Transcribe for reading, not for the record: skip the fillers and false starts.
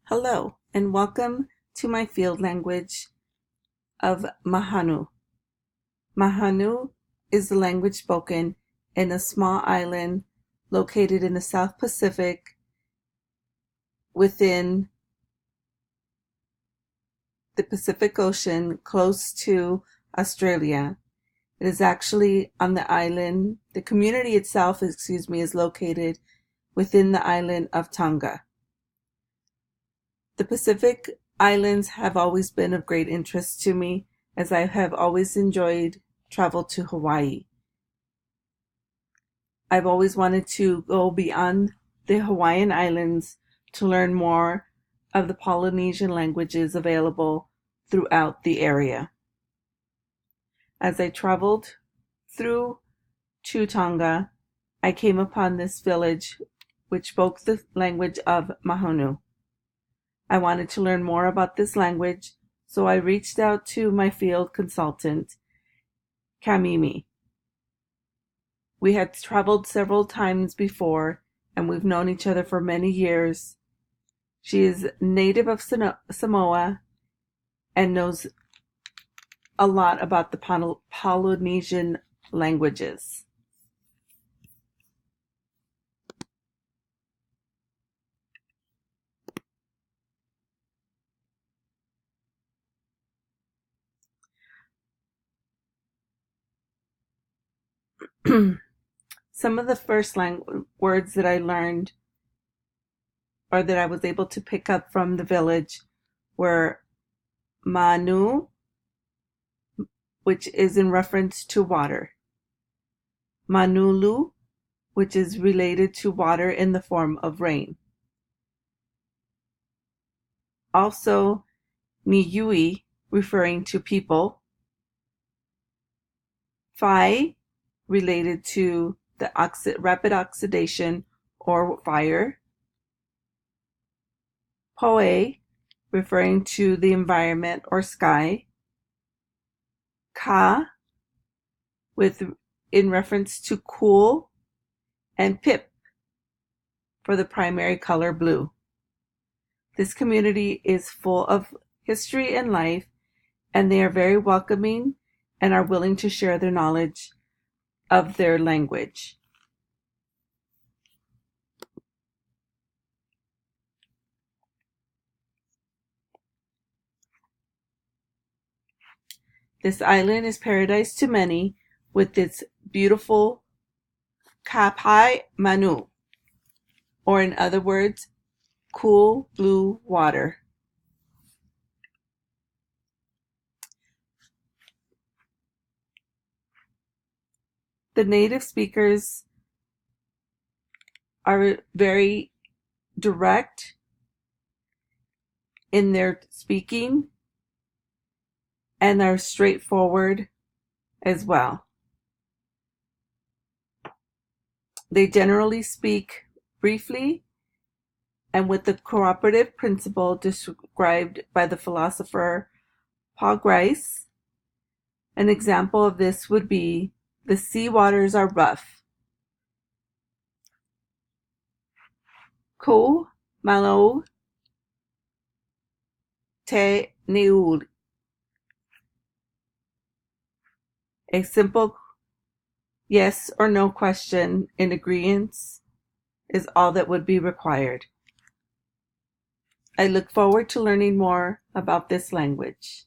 Hello, and welcome to my field language of Mahanu. Mahanu is the language spoken in a small island located in the South Pacific within the Pacific Ocean close to Australia. It is actually on the island, the community itself, is located within the island of Tonga. The Pacific Islands have always been of great interest to me, as I have always enjoyed travel to Hawaii. I've always wanted to go beyond the Hawaiian Islands to learn more of the Polynesian languages available throughout the area. As I traveled through to Tonga, I came upon this village which spoke the language of Mahanu. I wanted to learn more about this language, so I reached out to my field consultant, Kamimi. We had traveled several times before, and we've known each other for many years. She is native of Samoa and knows a lot about the Polynesian languages. Some of the first words that I learned or that I was able to pick up from the village were Manu, which is in reference to water. Manulu, which is related to water in the form of rain. Also, Niui, referring to people. Phi, related to the rapid oxidation or fire. Poe, referring to the environment or sky. Ka, in reference to cool, and Pip, for the primary color blue. This community is full of history and life, and they are very welcoming and are willing to share their knowledge of their language. This island is paradise to many with its beautiful Kapai Manu, or in other words, cool blue water. The native speakers are very direct in their speaking and are straightforward as well. They generally speak briefly and with the cooperative principle described by the philosopher Paul Grice. An example of this would be, the sea waters are rough. Ko malo te niuli. A simple yes or no question in agreement is all that would be required. I look forward to learning more about this language.